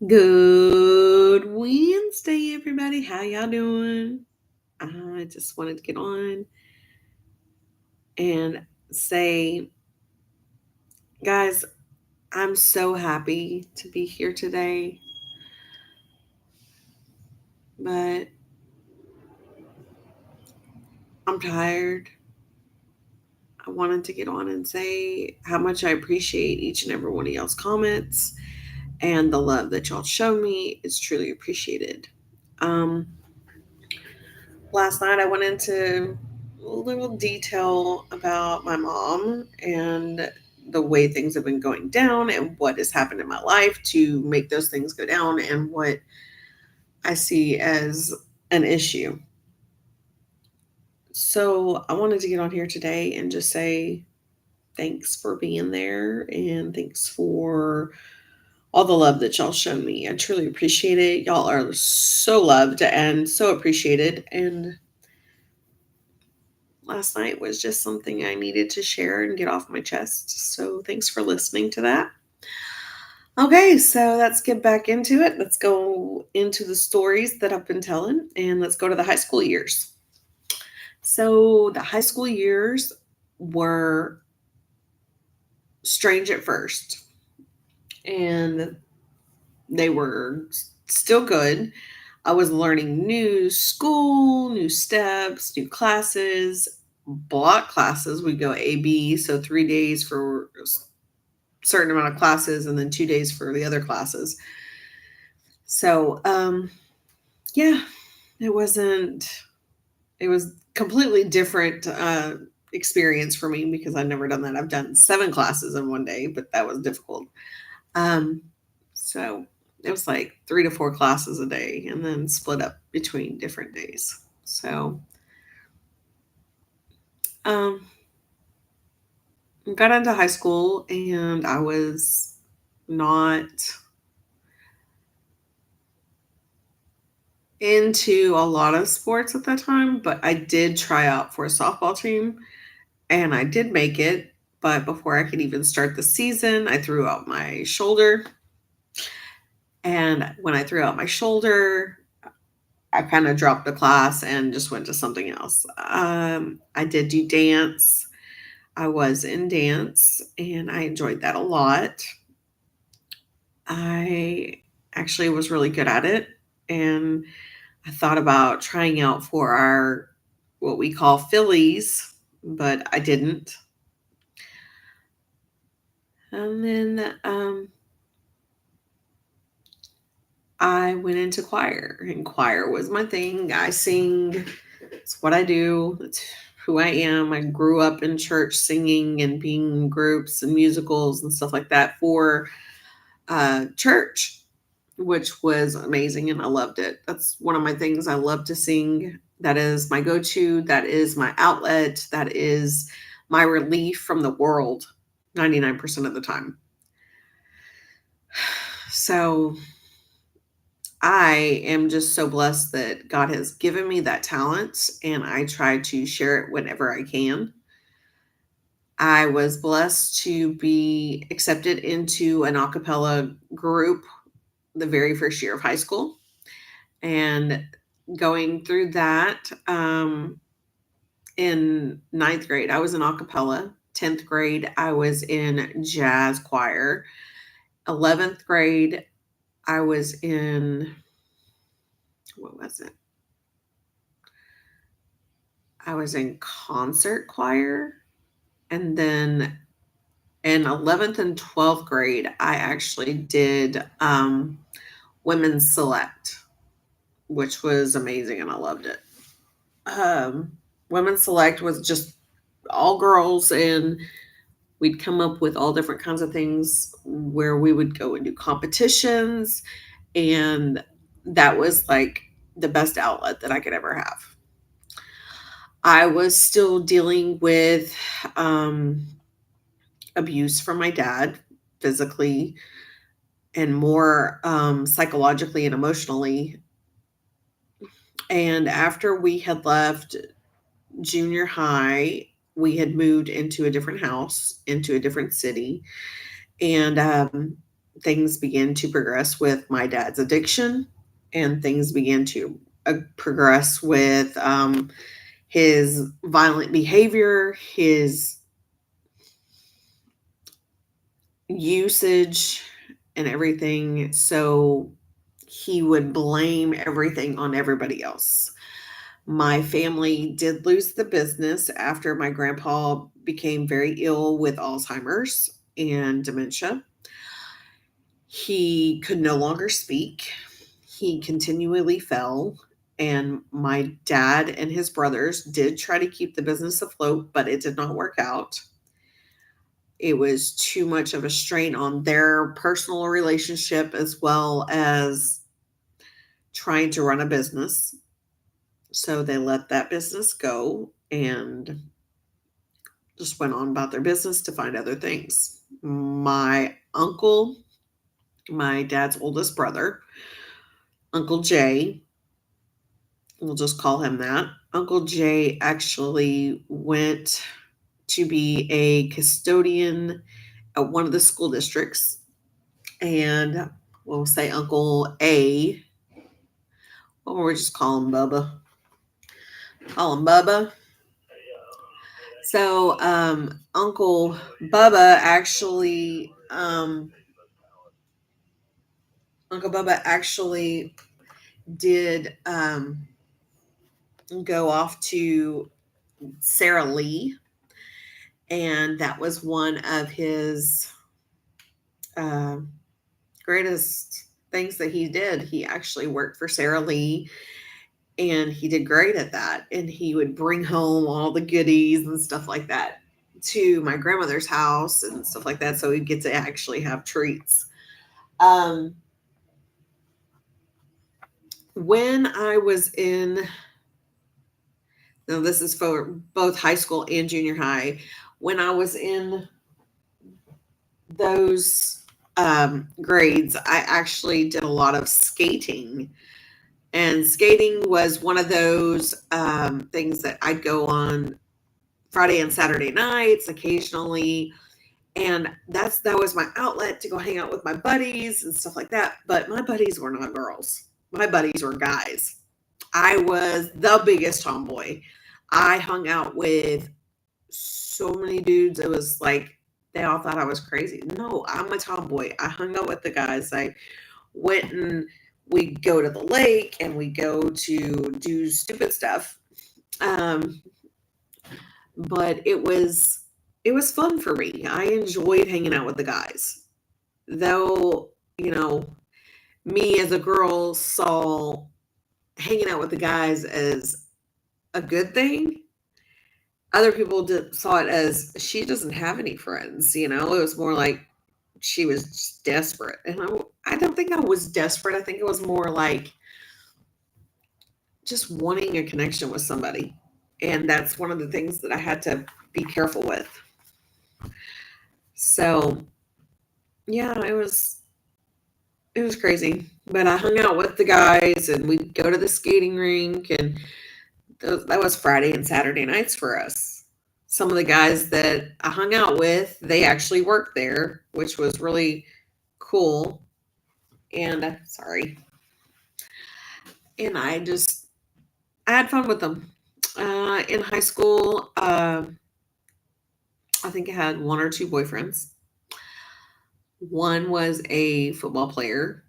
Good Wednesday, everybody. How y'all doing? I just wanted to get on and say, guys, I'm so happy to be here today, but I'm tired. I wanted to get on and say how much I appreciate each and every one of y'all's comments and the love that y'all show me is truly appreciated. Um, Last night I went into a little detail about my mom and the way things have been going down and what has happened in my life to make those things go down and what I see as an issue. So I wanted to get on here today and just say thanks for being there and thanks for all the love that y'all show me. I truly appreciate it. Y'all are so loved and so appreciated. And last night was just something I needed to share and get off my chest. So thanks for listening to that. Okay, so let's get back into it. Let's go into the stories that I've been telling and let's go to the high school years. So the high school years were strange at first and they were still good. I was learning new school, new steps, new classes, block classes. We go AB, so 3 days for certain amount of classes and then 2 days for the other classes. So, yeah, it wasn't, it was completely different experience for me because I've never done that. I've done 7 classes in one day, but that was difficult. Um, so it was like 3 to 4 classes a day and then split up between different days. So, um, got into high school and I was not into a lot of sports at that time, but I did try out for a softball team and I did make it. But before I could even start the season, I threw out my shoulder. And when I threw out my shoulder, I kind of dropped the class and just went to something else. I did do dance. I was in dance and I enjoyed that a lot. I actually was really good at it. And I thought about trying out for our what we call Phillies, but I didn't. And then I went into choir, and choir was my thing. I sing, it's what I do, it's who I am. I grew up in church singing and being in groups and musicals and stuff like that for church, which was amazing and I loved it. That's one of my things I love to sing. That is my go to, that is my outlet, that is my relief from the world 99% of the time. So I am just so blessed that God has given me that talent and I try to share it whenever I can. I was blessed to be accepted into an a cappella group the very first year of high school. And going through that in ninth grade, I was in a cappella. 10th grade, I was in jazz choir. 11th grade, I was in, what was it? I was in concert choir. And then in 11th and 12th grade, I actually did women's select, which was amazing and I loved it. Um, Women's select was just all girls and we'd come up with all different kinds of things where we would go and do competitions and that was like the best outlet that I could ever have. I was still dealing with abuse from my dad physically and more psychologically and emotionally. And after we had left junior high, we had moved into a different house, into a different city. And things began to progress with my dad's addiction, and things began to progress with his violent behavior, his usage, and everything. So he would blame everything on everybody else. My family did lose the business after my grandpa became very ill with Alzheimer's and dementia. He could no longer speak. He continually fell. And my dad and his brothers did try to keep the business afloat, but it did not work out. It was too much of a strain on their personal relationship as well as trying to run a business. So they let that business go and just went on about their business to find other things. My uncle, my dad's oldest brother, Uncle Jay, we'll just call him that. Uncle Jay actually went to be a custodian at one of the school districts. And we'll say Uncle A, or we'll just call him Bubba. Call him Bubba. So, Uncle Bubba actually, Uncle Bubba actually did go off to Sarah Lee, and that was one of his uh, greatest things that he did. He actually worked for Sarah Lee, and he did great at that. And he would bring home all the goodies and stuff like that to my grandmother's house and stuff like that, so we'd get to actually have treats. Um, when I was in, now this is for both high school and junior high, when I was in those grades, I actually did a lot of skating. And skating was one of those things that I'd go on Friday and Saturday nights occasionally. And that was my outlet to go hang out with my buddies and stuff like that. But my buddies were not girls. My buddies were guys. I was the biggest tomboy. I hung out with so many dudes. It was like they all thought I was crazy. No, I'm a tomboy. I hung out with the guys. I went and we go to the lake and we go to do stupid stuff. Um, but it was fun for me. I enjoyed hanging out with the guys. Though, me as a girl saw hanging out with the guys as a good thing. Other people saw it as she doesn't have any friends. It was more like she was just desperate. And I don't think I was desperate. I think it was more like just wanting a connection with somebody. And that's one of the things that I had to be careful with. So, yeah, it was crazy. But I hung out with the guys and we'd go to the skating rink, and that was Friday and Saturday nights for us. Some of the guys that I hung out with, they actually worked there, which was really cool. And sorry. And I had fun with them. In high school, I think I had one or two boyfriends. One was a football player,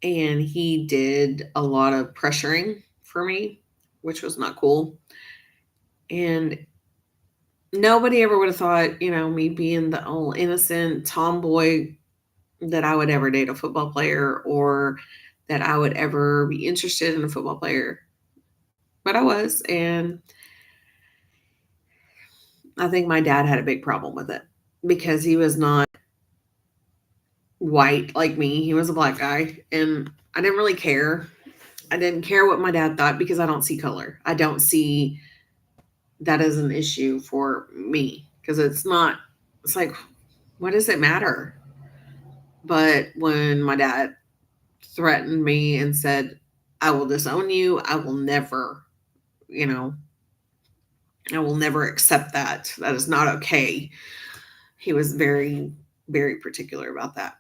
and he did a lot of pressuring for me, which was not cool. And nobody ever would have thought, me being the old innocent tomboy, that I would ever date a football player or that I would ever be interested in a football player. But I was, and I think my dad had a big problem with it because he was not white like me. He was a black guy, and I didn't really care. I didn't care what my dad thought because I don't see color. I don't see that as an issue for me because it's like, what does it matter? But when my dad threatened me and said, I will disown you, you know, I will never accept that. That is not okay. He was very, very particular about that.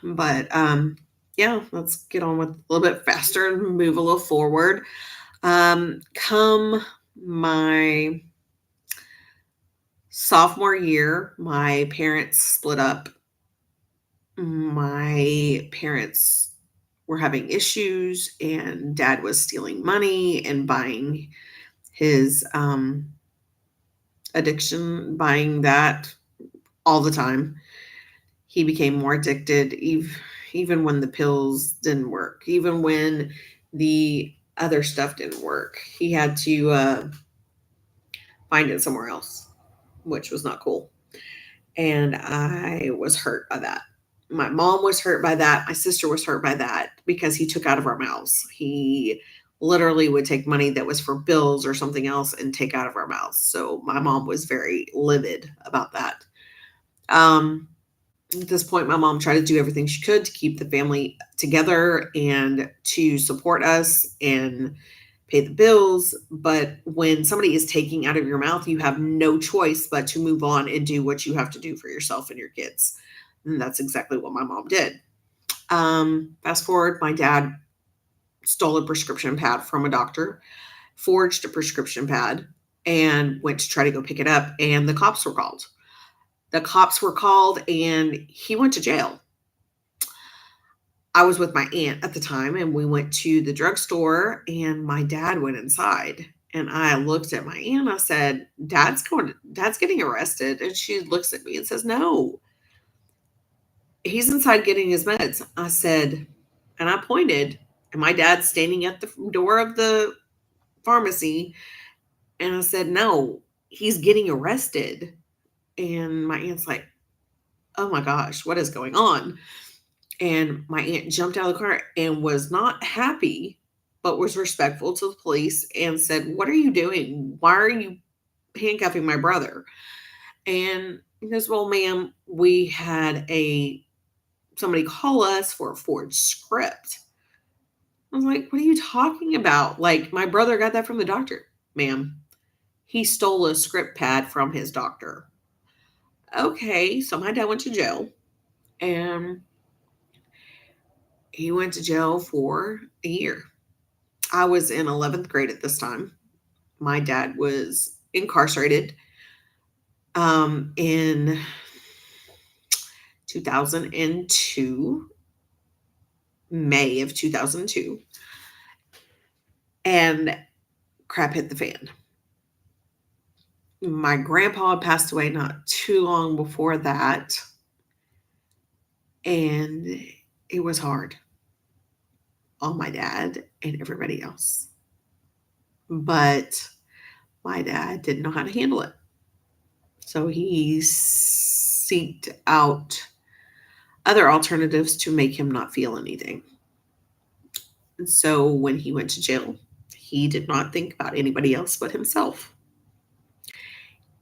But yeah, let's get on with a little bit faster and move a little forward. Come my sophomore year, my parents split up. My parents were having issues, and dad was stealing money and buying his addiction, buying that all the time. He became more addicted, even when the pills didn't work, even when the other stuff didn't work. He had to find it somewhere else, which was not cool. And I was hurt by that. My mom was hurt by that. My sister was hurt by that because he took out of our mouths. He literally would take money that was for bills or something else and take out of our mouths. So my mom was very livid about that. Um, at this point, my mom tried to do everything she could to keep the family together and to support us and pay the bills. But when somebody is taking out of your mouth, you have no choice but to move on and do what you have to do for yourself and your kids. And that's exactly what my mom did. Fast forward, my dad stole a prescription pad from a doctor, forged a prescription pad, and went to try to go pick it up. And the cops were called. The cops were called, and he went to jail. I was with my aunt at the time, and we went to the drugstore, and my dad went inside. And I looked at my aunt. I said, Dad's getting arrested. And she looks at me and says, No, he's inside getting his meds. I said, and I pointed, and my dad's standing at the door of the pharmacy. And I said, No, he's getting arrested. And my aunt's like, Oh my gosh, what is going on? And my aunt jumped out of the car and was not happy, but was respectful to the police and said, What are you doing? Why are you handcuffing my brother? And he goes, Well, ma'am, we had a somebody call us for a forged script. I was like, What are you talking about? Like, my brother got that from the doctor. Ma'am, he stole a script pad from his doctor. Okay, so my dad went to jail, and he went to jail for a year. I was in 11th grade at this time. My dad was incarcerated in 2002, May of 2002, and crap hit the fan. My grandpa had passed away not too long before that, and it was hard on my dad and everybody else. But my dad didn't know how to handle it. So he seeked out other alternatives to make him not feel anything. And so when he went to jail, he did not think about anybody else but himself.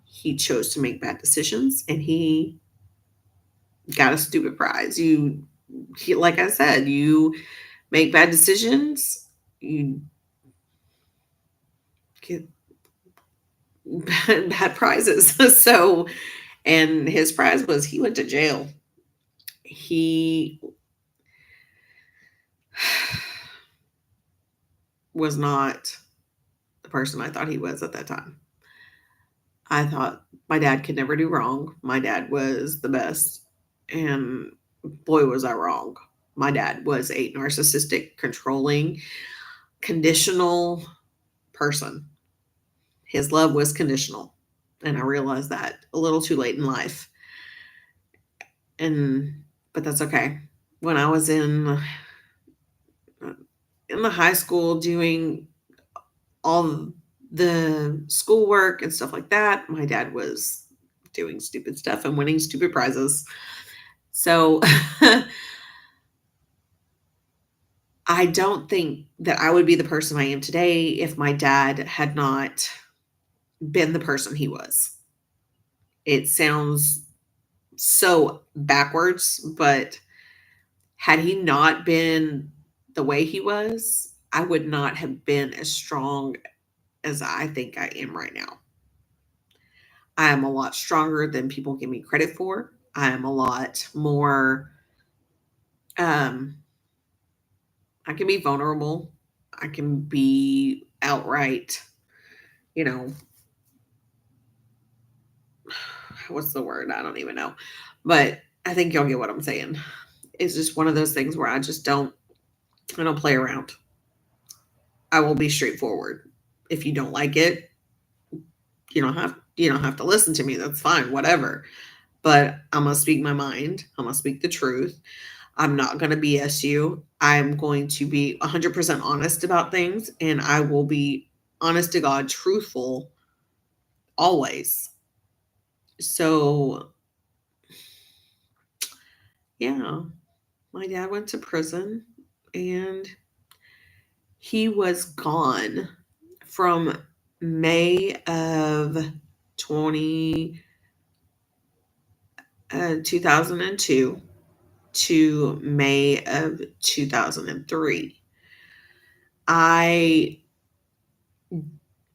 He chose to make bad decisions, and he got a stupid prize. Like I said, you make bad decisions, you get bad prizes. So, and his prize was he went to jail. He was not the person I thought he was at that time. I thought my dad could never do wrong. My dad was the best. And boy, was I wrong. My dad was a narcissistic, controlling, conditional person. His love was conditional. And I realized that a little too late in life. But that's okay. When I was in the high school doing all the schoolwork and stuff like that, my dad was doing stupid stuff and winning stupid prizes. So I don't think that I would be the person I am today if my dad had not been the person he was. It sounds so backwards, but had he not been the way he was, I would not have been as strong as I think I am right now. I am a lot stronger than people give me credit for. I am a lot more Um, I can be vulnerable. I can be outright, you know, what's the word? I don't even know. But I think you'll get what I'm saying. It's just one of those things where I don't play around. I will be straightforward. If you don't like it, you don't have to listen to me. That's fine, whatever. But I'm gonna speak my mind. I'm gonna speak the truth. I'm not gonna BS you. I'm going to be 100% honest about things, and I will be honest to God, truthful always. So yeah, my dad went to prison, and he was gone from May of 20 2002 to May of 2003. I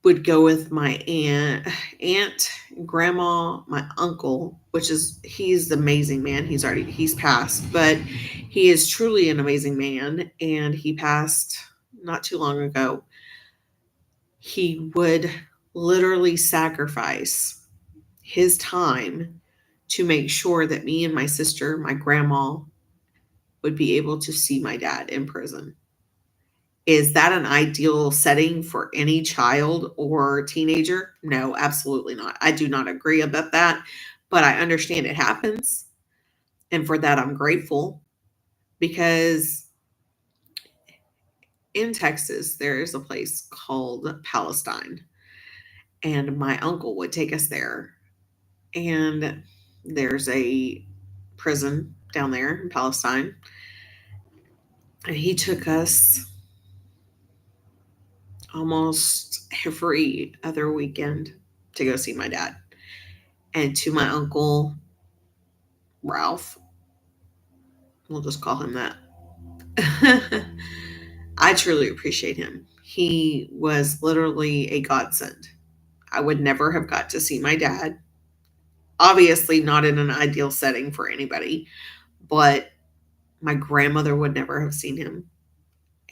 would go with my aunt, grandma, my uncle, which is he's an amazing man. He's passed, but he is truly an amazing man, and he passed not too long ago. He would literally sacrifice his time to make sure that me and my sister, my grandma, would be able to see my dad in prison. Is that an ideal setting for any child or teenager? No, absolutely not. I do not agree about that, but I understand it happens. And for that, I'm grateful because in Texas, there is a place called Palestine, and my uncle would take us there. And there's a prison down there in Palestine, and he took us almost every other weekend to go see my dad. And to my uncle Ralph, we'll just call him that. I truly appreciate him. He was literally a godsend. I would never have got to see my dad. Obviously, not in an ideal setting for anybody, but my grandmother would never have seen him.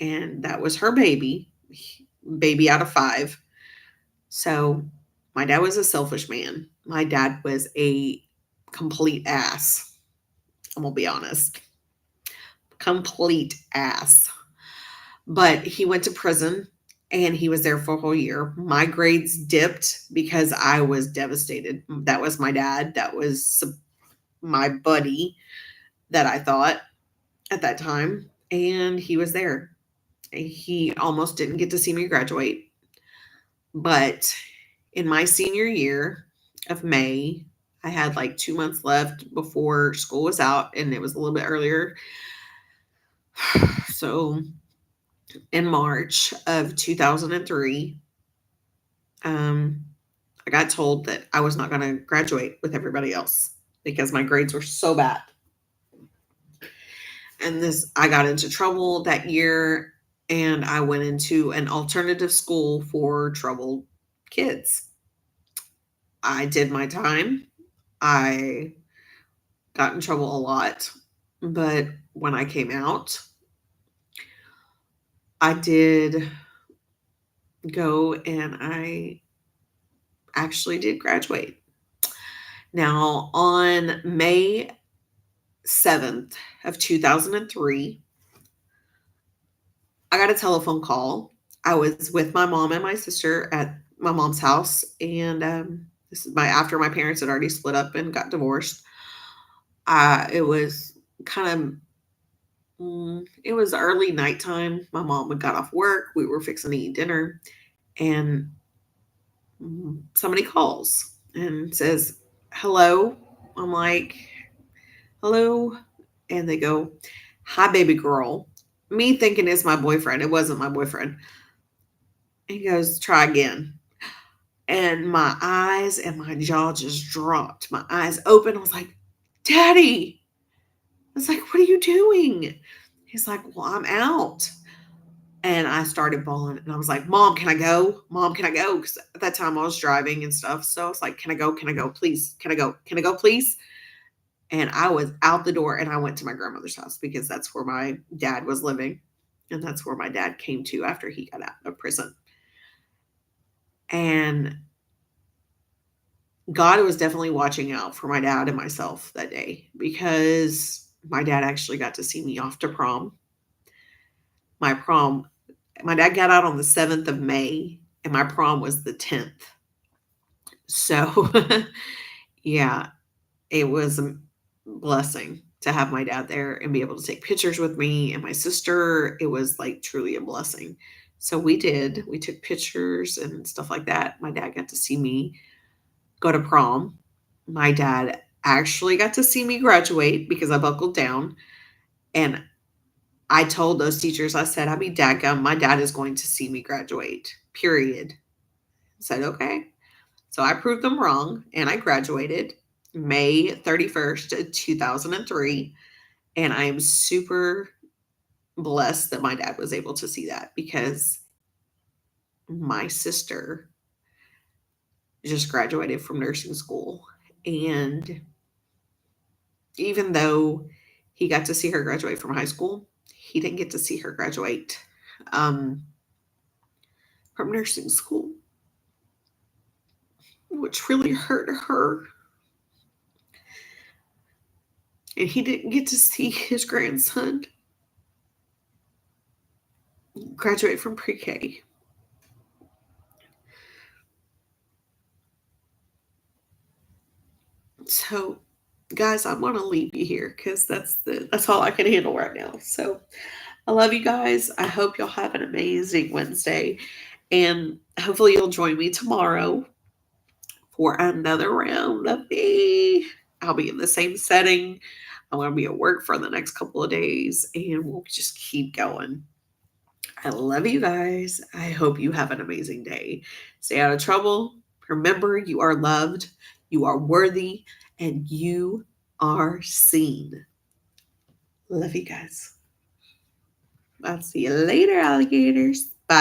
And that was her baby out of five. So my dad was a selfish man. My dad was a complete ass. I'm going to be honest. Complete ass. But he went to prison and he was there for a whole year. My grades dipped because I was devastated. That was my dad. That was my buddy that I thought at that time. And he was there. He almost didn't get to see me graduate. But in my senior year of May, I had like 2 months left before school was out, and it was a little bit earlier. So in March of 2003, I got told that I was not going to graduate with everybody else because my grades were so bad. And I got into trouble that year, and I went into an alternative school for troubled kids. I did my time. I got in trouble a lot, but when I came out, I did go and I actually did graduate. Now, on May 7th of 2003, I got a telephone call. I was with my mom and my sister at my mom's house, and this is after my parents had already split up and got divorced. It was kind of it was early nighttime. My mom had got off work. We were fixing to eat dinner, and somebody calls and says, "Hello." I'm like, "Hello," and they go, "Hi, baby girl." Me thinking it's my boyfriend. It wasn't my boyfriend. He goes, "Try again." And my eyes and my jaw just dropped. My eyes open. I was like, "Daddy." I was like, "What are you doing?" He's like, "Well, I'm out." And I started bawling. And I was like, "Mom, can I go? Mom, can I go?" Because at that time I was driving and stuff. So I was like, "Can I go? Can I go? Please. Can I go? Can I go, please?" And I was out the door and I went to my grandmother's house because that's where my dad was living. And that's where my dad came to after he got out of prison. And God was definitely watching out for my dad and myself that day because my dad actually got to see me off to prom. My prom, my dad got out on the 7th of May, and my prom was the 10th. So, yeah, it was a blessing to have my dad there and be able to take pictures with me and my sister. It was like truly a blessing. So we did. We took pictures and stuff like that. My dad got to see me go to prom. My dad actually got to see me graduate because I buckled down. And I told those teachers, I said, I'll be dadgum. My dad is going to see me graduate, period. I said, okay. So I proved them wrong and I graduated May 31st, 2003. And I am super blessed that my dad was able to see that because my sister just graduated from nursing school. And even though he got to see her graduate from high school, he didn't get to see her graduate um, from nursing school, which really hurt her. And he didn't get to see his grandson graduate from pre K. So, guys, I want to leave you here because that's all I can handle right now. So, I love you guys. I hope y'all have an amazing Wednesday, and hopefully you'll join me tomorrow for another round of me. I'll be in the same setting. I'm going to be at work for the next couple of days, and we'll just keep going. I love you guys. I hope you have an amazing day. Stay out of trouble. Remember, you are loved, you are worthy, and you are seen. Love you guys. I'll see you later, alligators.